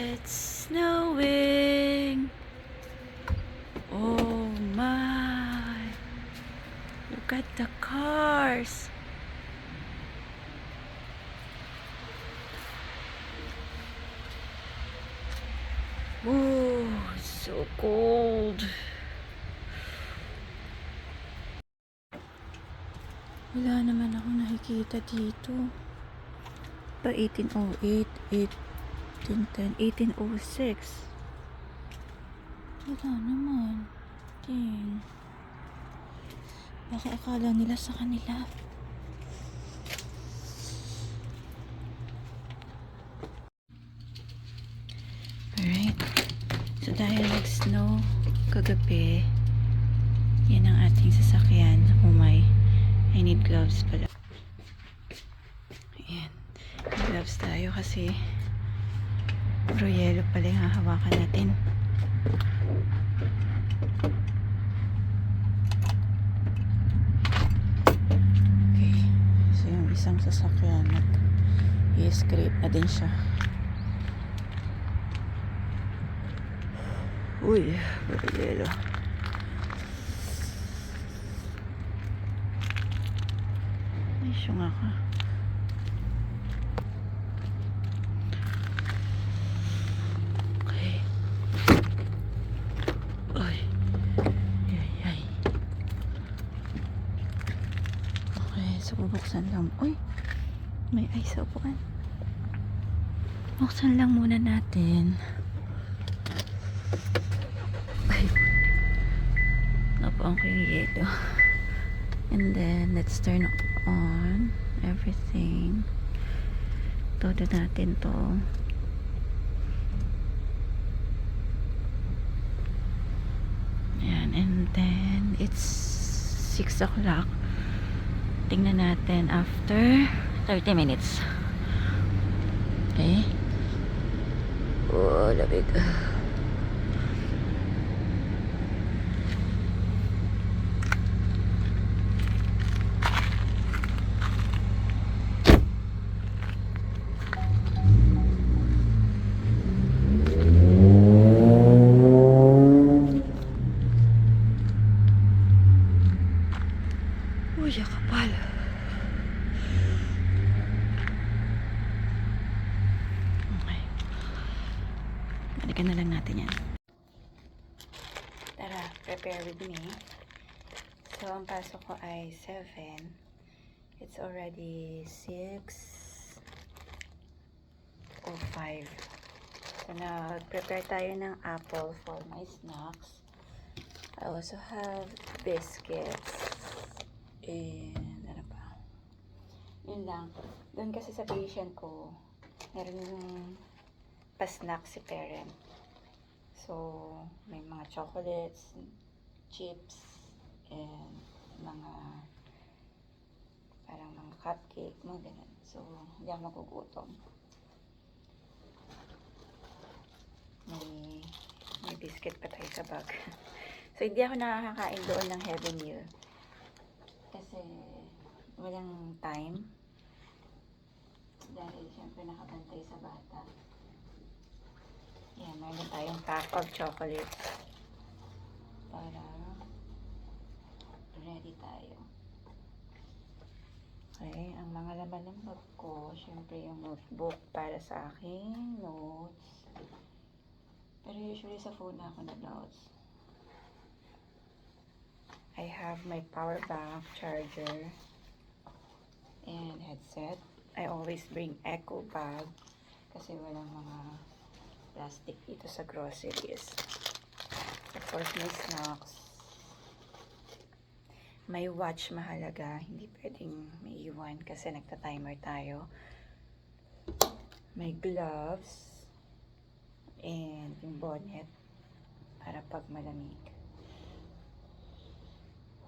It's snowing. Oh my. Look at the cars. Oh, it's so cold. Wala naman ako nakikita dito. Pa 1808, 1810, 1806. Wala naman. Dang. Baka akala nila sa kanila. Alright. So dahil nag-snow kagabi, yan ang ating sasakyan. Oh my. I need gloves pala. Ayan. Gloves tayo kasi puro yelo pala yung hahawakan natin. Okay. So yung isang sasakyan i-scrape na din siya. Uy, puro yelo. Ay, siya nga ka. So, bubuksan lang. Uy! May ice sa upuan. Buksan lang muna natin. Ay! Napuan ko yung yelo. And then, let's turn on everything. Todo natin to. Ayan. And then, it's 6 o'clock. Tingnan natin after 30 minutes. Okay. Oh, labig. Uy, kapal. Okay. Balikan na lang natin yan. Tara, prepare with me. So, ang pasok ko ay 7. It's already 6:05. So, nag-prepare tayo ng apple for my snacks. I also have biscuits. And ano pa? Yun lang. Doon kasi sa patient ko, meron yung pa-snack si parent. So, may mga chocolates, chips, and mga parang mga cupcake, mga ganun. So, hindi ako magugutom. May biscuit pa tayo sa bag. So, hindi ako nakakakain doon ng heavy meal. Kasi, walang time. Dahil, syempre, nakabantay sa bata. Yan, meron tayong pack of chocolate. Para, ready tayo. Okay, ang mga laman ng bag ko, syempre yung notebook para sa aking notes. Pero usually sa phone na ako nag-notes. I have my power bank, charger, and headset. I always bring eco bag kasi walang mga plastic dito sa groceries. Of course, may snacks. May watch mahalaga. Hindi pwedeng may iwan kasi nagta-timer tayo. May gloves. And yung bonnet para pag malamig.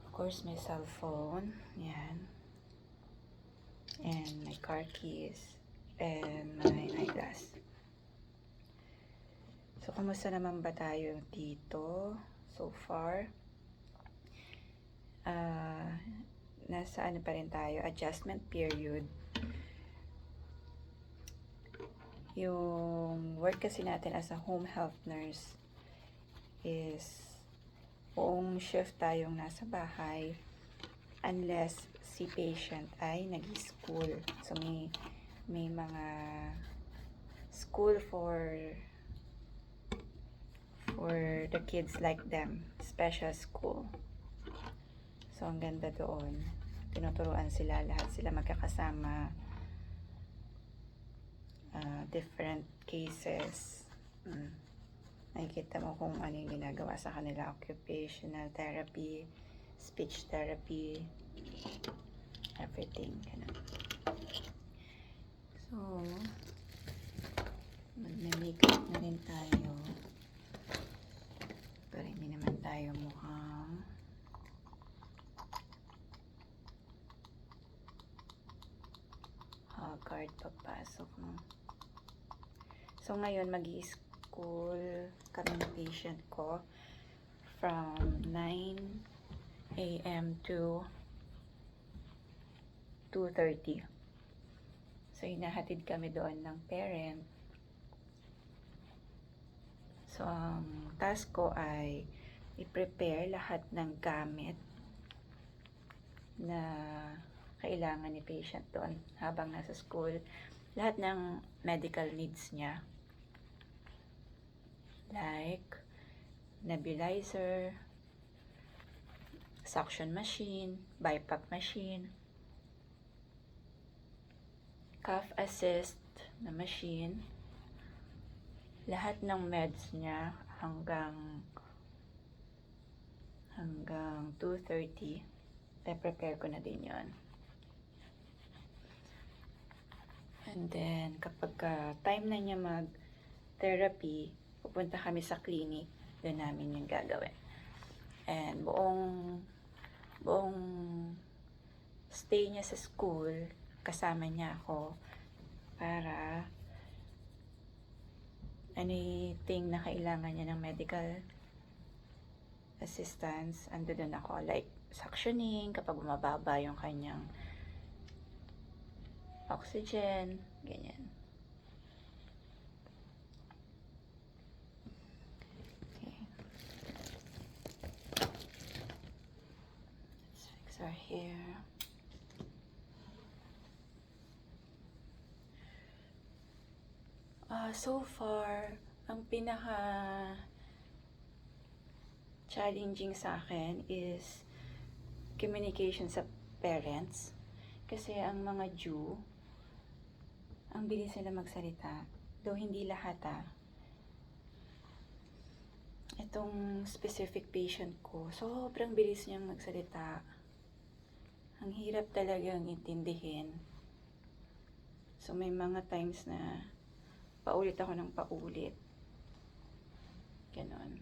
Of course, may cellphone. Yan. And my car keys. And my eyeglass. So, kumusta naman ba tayo dito so far? Nasa ano pa rin tayo, adjustment period. Yung work kasi natin as a home health nurse is buong shift tayong nasa bahay unless si patient ay nag-school. So may mga school for the kids like them, special school. So ang ganda doon, tinuturuan sila, lahat sila magkakasama, different cases. Nakikita mo kung ano yung ginagawa sa kanila, occupational therapy, speech therapy, everything. Ganun. So, mag-makeup na rin tayo para hindi naman tayo mukhang haggard pagpasok mo. So, ngayon mag-i-school kami ng patient ko from 9 a.m. to 2:30. So, hinahatid kami doon ng parent. So, ang task ko ay i-prepare lahat ng gamit na kailangan ni patient doon habang nasa school. Lahat ng medical needs niya. Like, nebulizer, suction machine, BiPAP machine, cough assist na machine, lahat ng meds niya hanggang 2:30. I-prepare ko na din yon. And then, kapag time na niya mag-therapy, pupunta kami sa clinic, doon namin yung gagawin. And buong stay niya sa school, kasama niya ako para anything na kailangan niya ng medical assistance, ando doon ako. Like, suctioning, kapag bumababa yung kanyang oxygen, ganyan. Okay. Let's fix our hair. So far, ang pinaka challenging sa akin is communication sa parents. Kasi ang mga Jew, ang bilis nila magsalita. Though hindi lahat Itong specific patient ko, sobrang bilis niyang magsalita. Ang hirap talagang intindihin. So may mga times na paulit ako ng paulit. Ganon.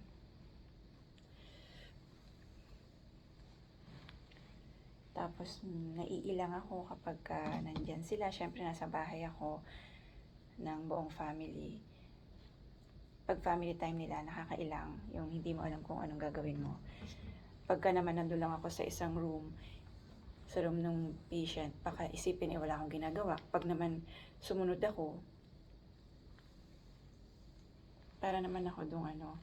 Tapos naiilang ako kapag nandyan sila. Syempre nasa bahay ako ng buong family. Pag family time nila, nakakailang. Yung hindi mo alam kung anong gagawin mo. Pagka naman nandun lang ako sa isang room, sa room ng patient, baka isipin wala akong ginagawa. Pag naman sumunod ako, para naman ako dong walang,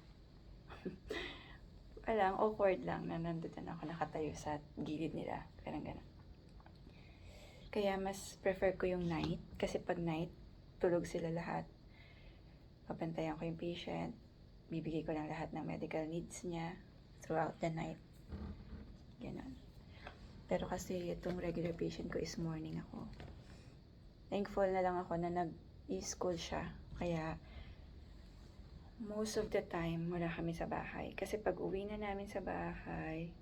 awkward lang na nandun ako nakatayo sa gilid nila. Ganun. Kaya mas prefer ko yung night. Kasi pag night, tulog sila lahat. Papantayan ko yung patient. Bibigay ko lang lahat ng medical needs niya throughout the night. Ganun. Pero kasi itong regular patient ko is morning ako. Thankful na lang ako na nag-e-school siya. Kaya most of the time, wala kami sa bahay. Kasi pag uwi na namin sa bahay,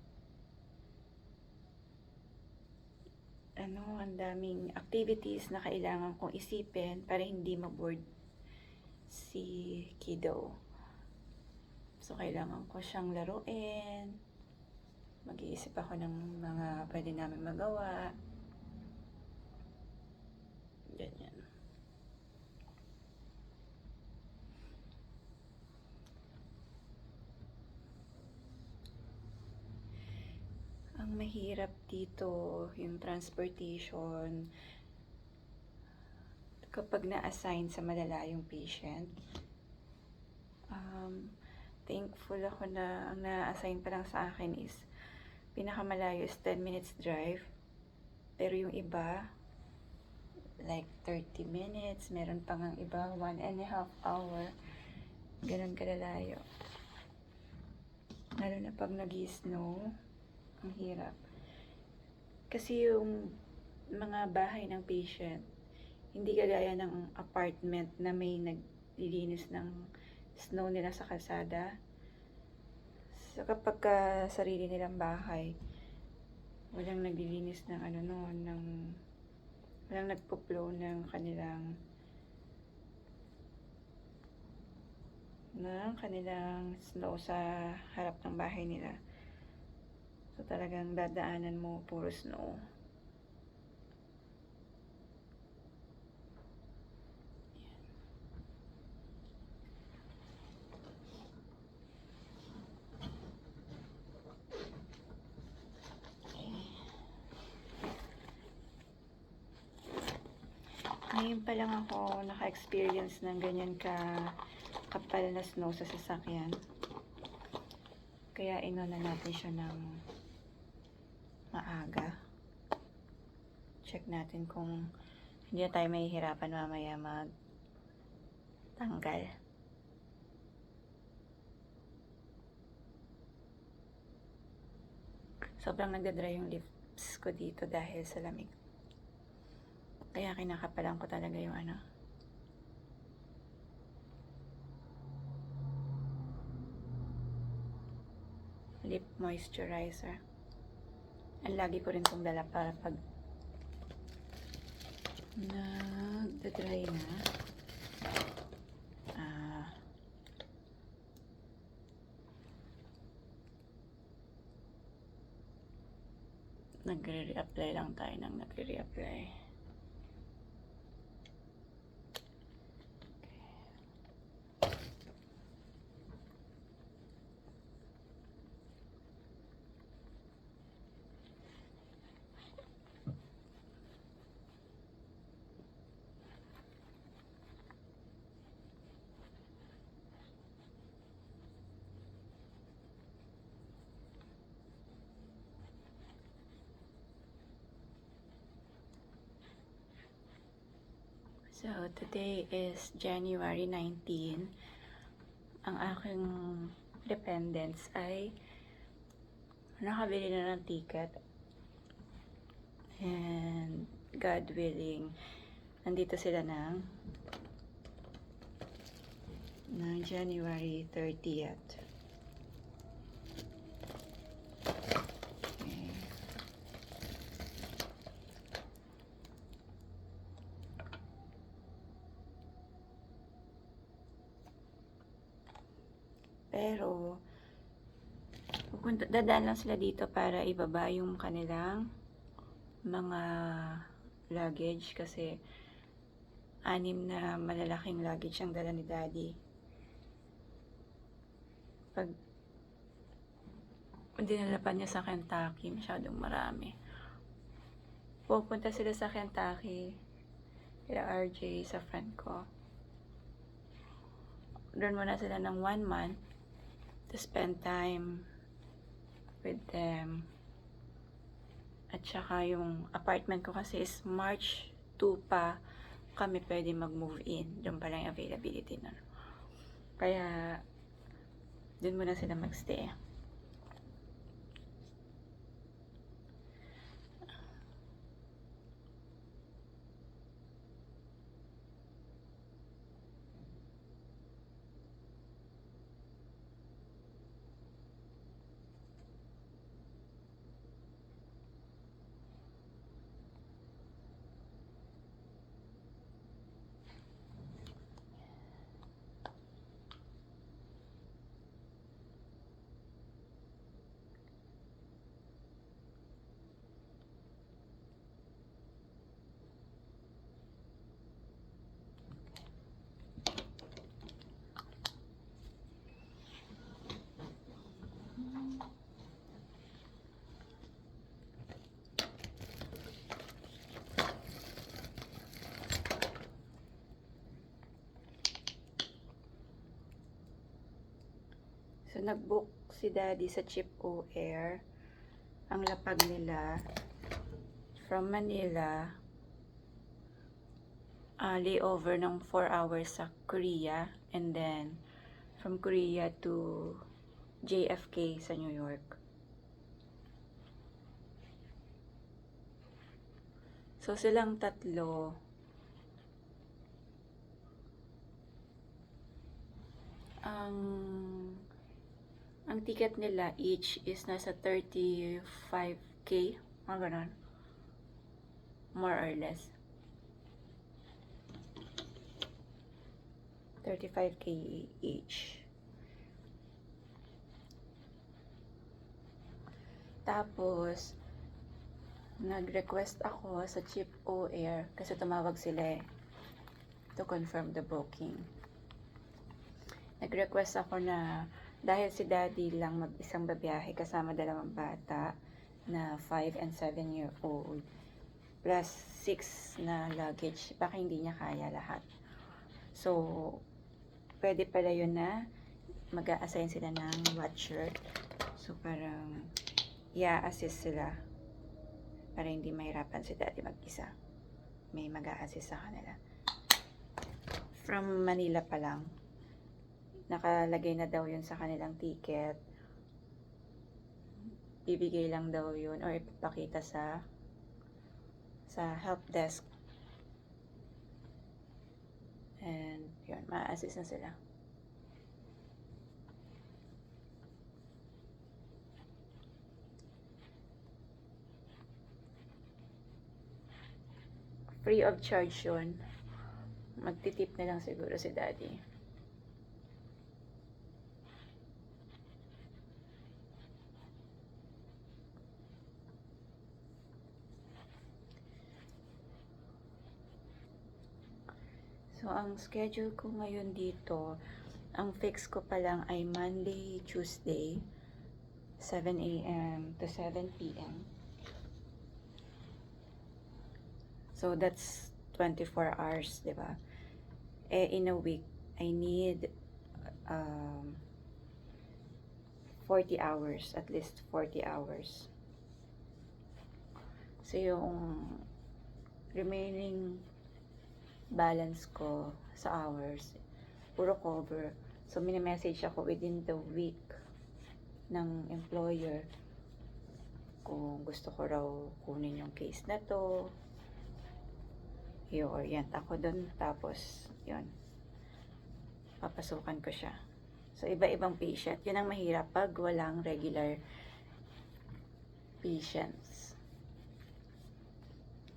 ang daming activities na kailangan kong isipin para hindi ma-board si kiddo. So, kailangan ko siyang laruin. Mag-iisip ako ng mga pwede namin magawa. Ganyan. Ang mahirap dito, yung transportation. kapag na-assign sa malalayong patient. Thankful ako na ang na-assign pa lang sa akin is pinakamalayo is 10 minutes drive. Pero yung iba, like 30 minutes, meron pang ang iba, 1.5 hour. Ganun kalalayo. Lalo na pag nag-snow, ang hirap. Kasi yung mga bahay ng patient, hindi kagaya ng apartment na may naglilinis ng snow nila sa kalsada. So kapag sarili nilang bahay, walang naglilinis ng walang nagpo-plow ng kanilang snow sa harap ng bahay nila. So talagang dadaanan mo puro snow. Ngayon pa lang ako naka-experience ng ganyan kapal na snow sa sasakyan. Kaya inuna natin siya ng maaga. Check natin kung hindi na tayo mahihirapan mamaya magtanggal. Sobrang nagdadry yung lips ko dito dahil sa lamig. Kaya kinakapalan ko talaga yung lip moisturizer. Ang lagi ko rin itong dala para pag nagdadry na, nagre-reapply lang tayo ng nagre-reapply. So, today is January 19. Ang aking dependents ay nakabili na ng ticket. And God willing, nandito sila ng January 30th. Pero, dadaan lang sila dito para ibaba yung kanilang mga luggage kasi 6 na malalaking luggage ang dala ni Daddy. Pag dinalapan niya sa Kentucky, masyadong marami. Pupunta sila sa Kentucky, kila RJ, sa friend ko. Doon muna sila ng 1 month to spend time with them. At saka yung apartment ko kasi is March 2 pa kami pwede mag-move in. Doon pa lang yung availability nun. Kaya doon muna sila magstay. So, nag-book si Daddy sa Chip O Air. Ang lapag nila from Manila, layover ng 4 hours sa Korea, and then from Korea to JFK sa New York. So, silang tatlo, ang ticket nila each is nasa 35K, mga ganon, more or less. 35K each. Tapos, nag-request ako sa Chip O Air kasi tumawag sila to confirm the booking. Nag-request ako na dahil si Daddy lang mag-isang babiyahe kasama dalawang bata na 5 and 7-year-old plus 6 na luggage, baka hindi niya kaya lahat. So, pwede pala yun na mag-a-assign sila ng watcher. So, parang i-assist sila para hindi mahirapan si Daddy mag-isa. May mag-a-assist sa kanila. From Manila pa lang. Nakalagay na daw yun sa kanilang ticket. Ibigay lang daw yun or ipapakita sa help desk. And yun, ma-assist na sila. Free of charge yun. Magtitip na lang siguro si Daddy. So, ang schedule ko ngayon dito, ang fix ko pa lang ay Monday, Tuesday, 7 a.m. to 7 p.m. So, that's 24 hours, di ba? In a week, I need 40 hours, at least 40 hours. So, yung remaining balance ko sa hours, puro cover. So, mini-message ako within the week ng employer kung gusto ko raw kunin yung case na to. I-orient ako dun, tapos yun, papasukan ko siya. So, iba-ibang patient. Yun ang mahirap pag walang regular patients.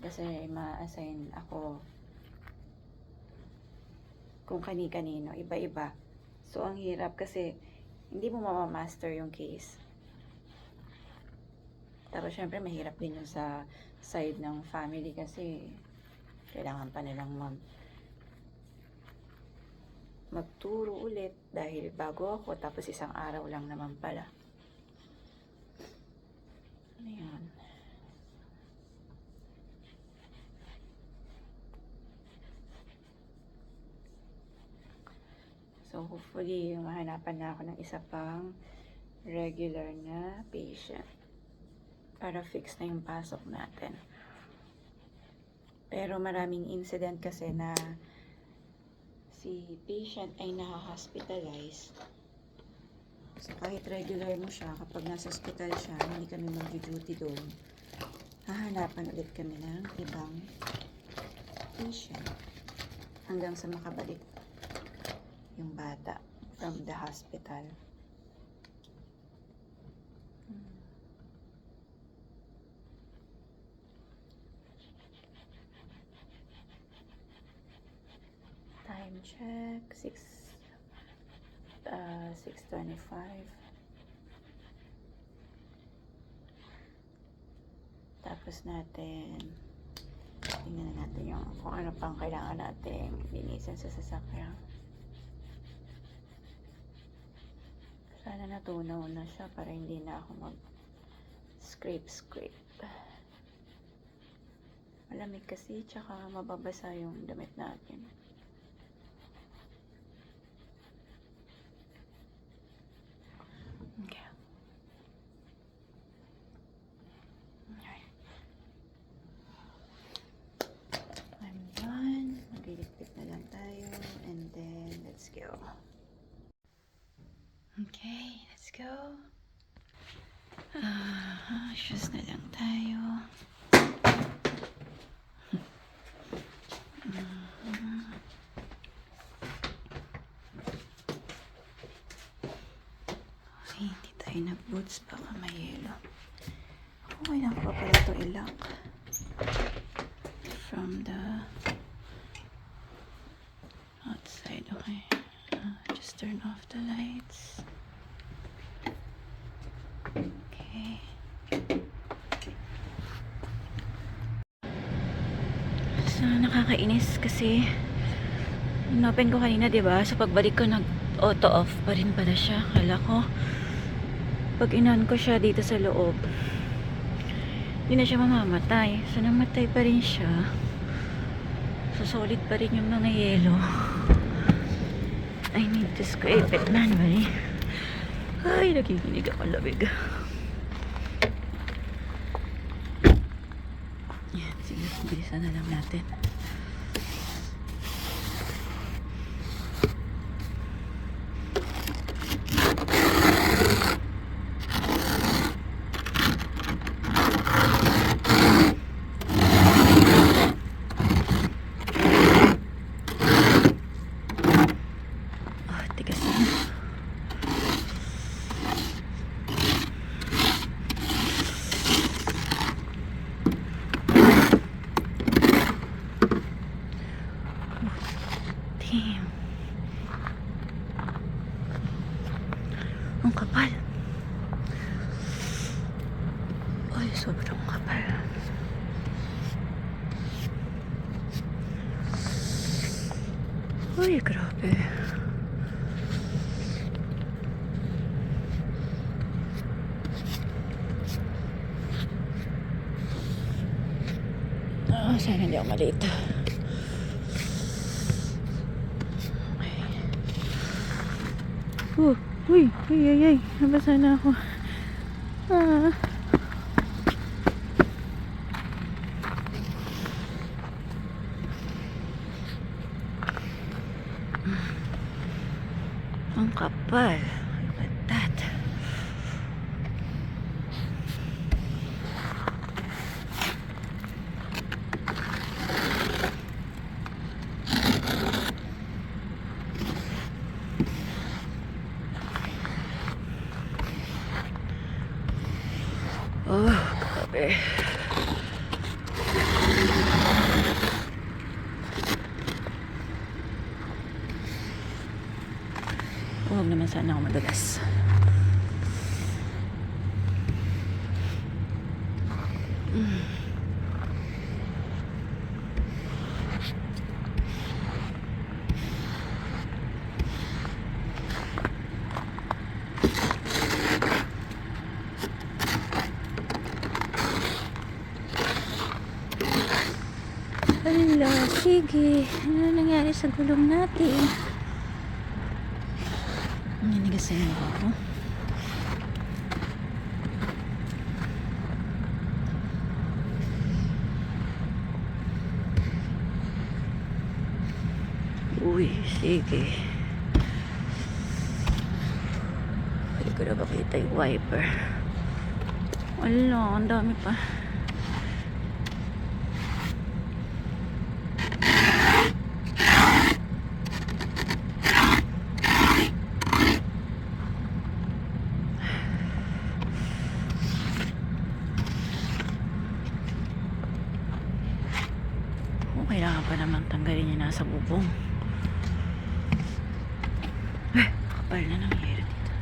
Kasi ma-assign ako kung kani-kanino, iba-iba. So, ang hirap kasi hindi mo mamamaster yung case. Tapos, syempre, mahirap din yung sa side ng family kasi kailangan pa nilang magturo ulit dahil bago ako, tapos isang araw lang naman pala. Ayan. So, hopefully, mahanapan na ako ng isa pang regular na patient para fix na yung pasok natin. Pero maraming incident kasi na si patient ay na-hospitalize. So, kahit regular mo siya, kapag nasa hospital siya, hindi kami mag-duty doon, hahanapan ulit kami ng ibang patient hanggang sa makabalik yung bata from the hospital. Time check, 6:25. Tapos natin, tingnan natin yung kung ano pang kailangan natin linisin sa sasakyan. Sana natunaw na siya para hindi na ako mag-scrape. Malamig kasi, tsaka mababasa yung damit natin. go. Okay, let's go. Shoes na lang tayo. Ay, hindi tayo nag-boots. Baka may yelo. Okay lang pa pala ito i-lock. From the outside, okay. Just turn off the lights. Okay. So, nakakainis kasi in-open ko kanina, diba? So, pagbalik ko, nag-auto off pa rin pala siya. Kala ko, pag inan ko siya dito sa loob, hindi na siya mamamatay. So, namatay pa rin siya. So, solid pa rin yung mga yelo. I need to scrape it manually. Ay, nakikinig ako, labig. Yan, sige, bilisan na lang natin. Tigas na. Damn. Ang kapal. Ay, sobrang kapal. Uy, grabe. Sana hindi ako malito. Uy, ay, nabasa na ako. Ang kapal. Look at that. Oh, grabe. Huwag naman sana ako madulas. Hala, sige. Ano nangyari sa gulong natin? Nanigas na yung ako. Uy, sige. Hindi ko na makita yung wiper. Wala, ang dami pa. Kailangan pa naman tanggalin yung nasa bubong. Kapal na ng hero dito.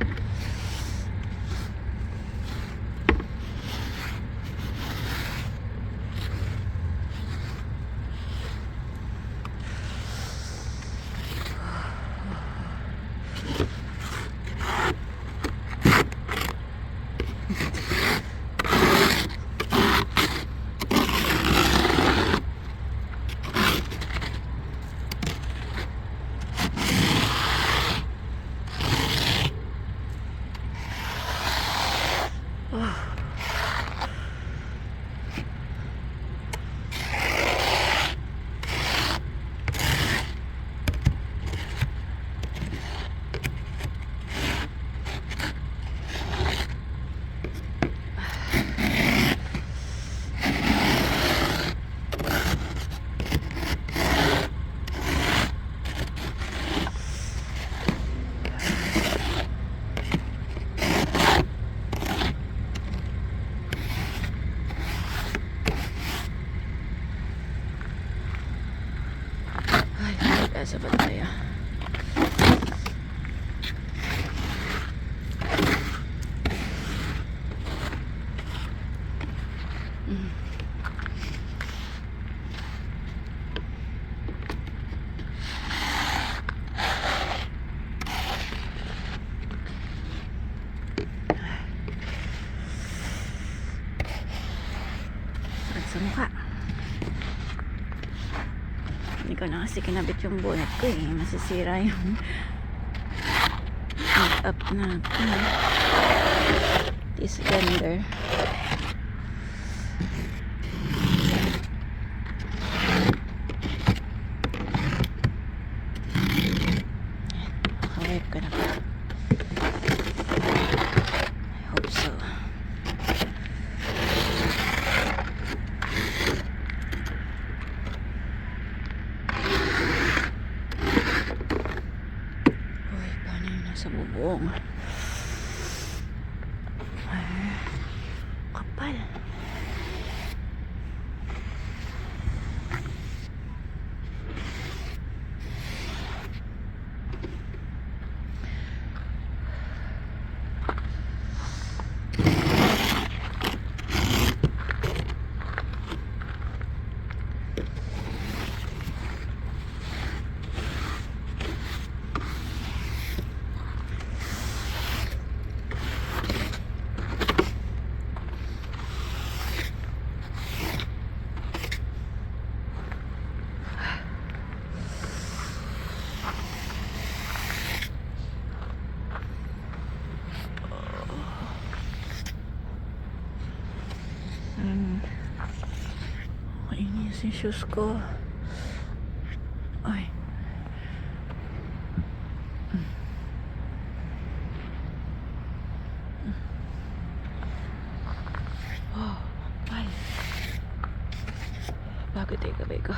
ko na kasi kinabit yung bonnet ko eh. Masisira yung make-up na this blender. Naka-wipe ko na ba? I hope so. Uy, paano yun nasa bubong? Ay, kapal. Kainis yung shoes ko. Ay. Oh, ay. Bakit ay gabay ko?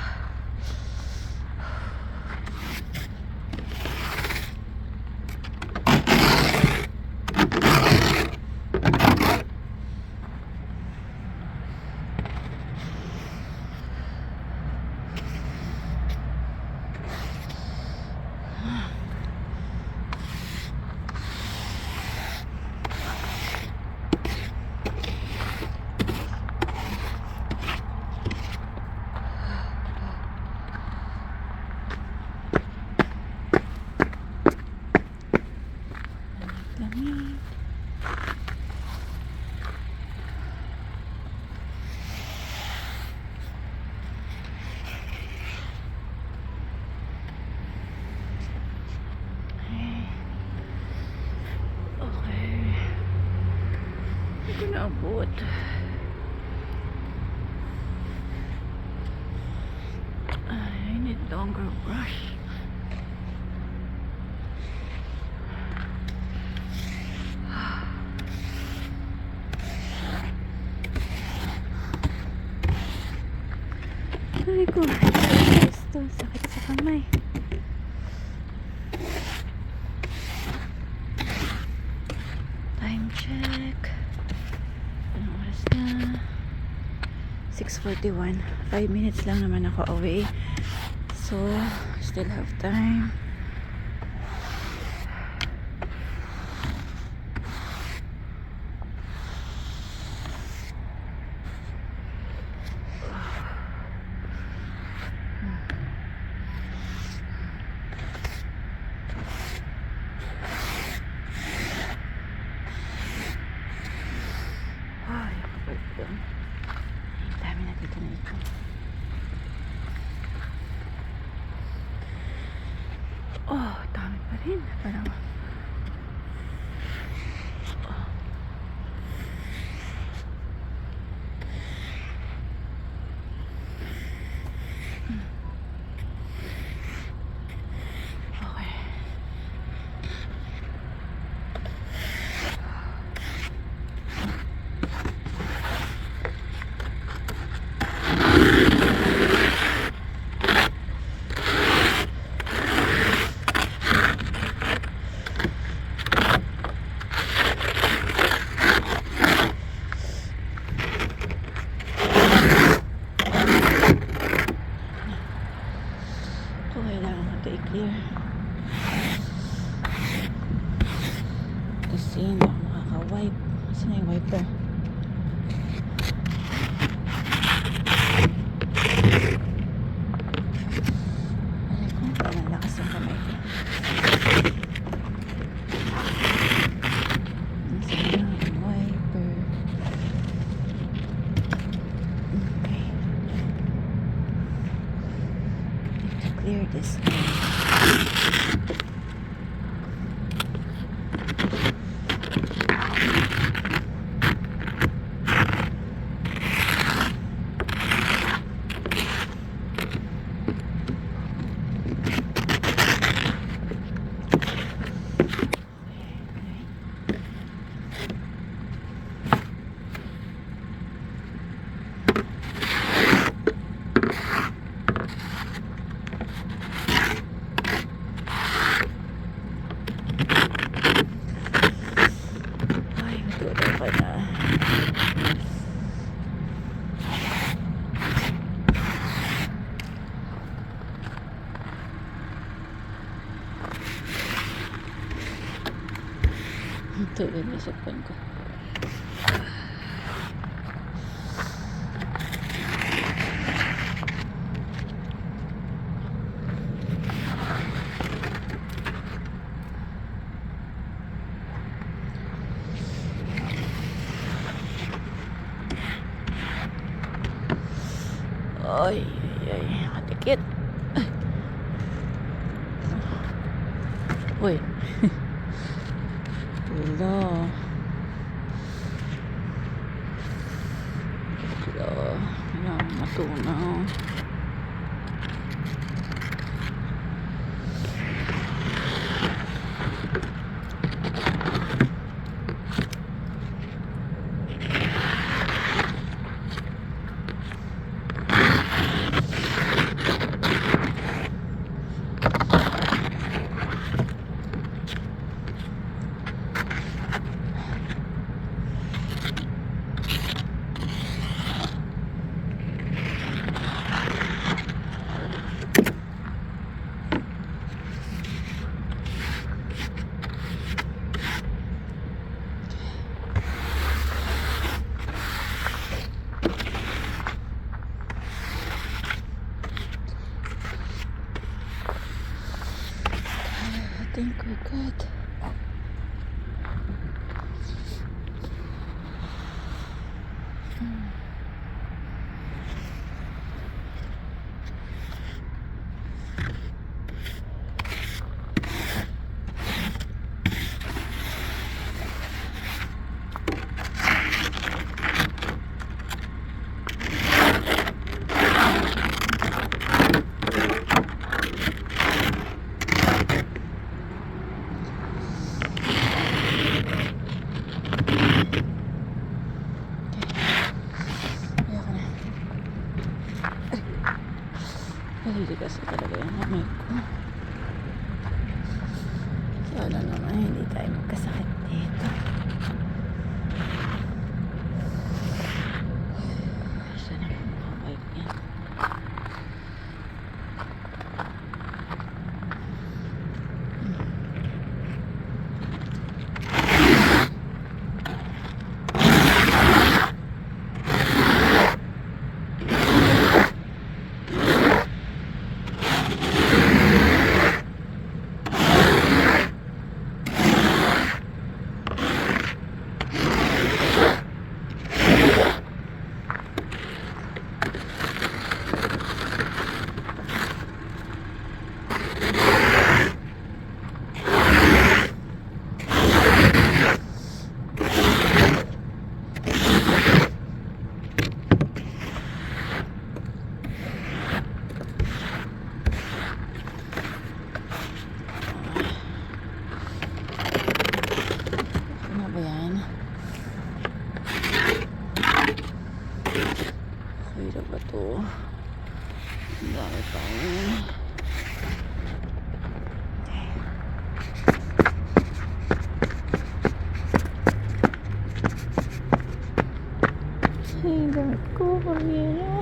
Lamig. Okay. Hindi ko naabot. I need longer brush. Ay ko. Ito, sakit sa kamay. Time check. Anong oras na? 6:41. 5 minutes lang naman ako away. So, still have time. Ay, kapag doon. Ang dami na dito na ito. Oh, dami pa rin. Parang okay. Ito kailangan natin i-clear. Kasi hindi ako makaka-wipe. Kasi na yung wiper. Alay ko, parang lakas yung kamay ko. Nasa na yung wiper. Okay. this. Ay, matulog ka na. Tulog na sa phone ko. Ay, ay, ay, matikit. Uy. Wala. Wala, matunaw. I think we're good. Maliligas na talaga yung kamay ko. Sana naman hindi tayo magkasakit dito. Sana naman makabalik yan. Hirap ba ito? Ang dami pa yun. Ay, damit ko. Pamira.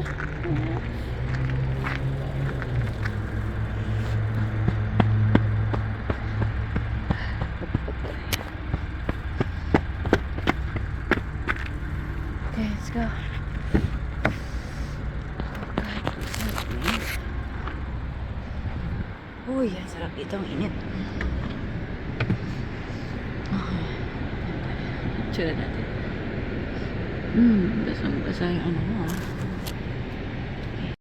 Okay, let's go. Uy, ang sarap dito, ang init. Okay. Tsura natin. Basang-basa yung ano.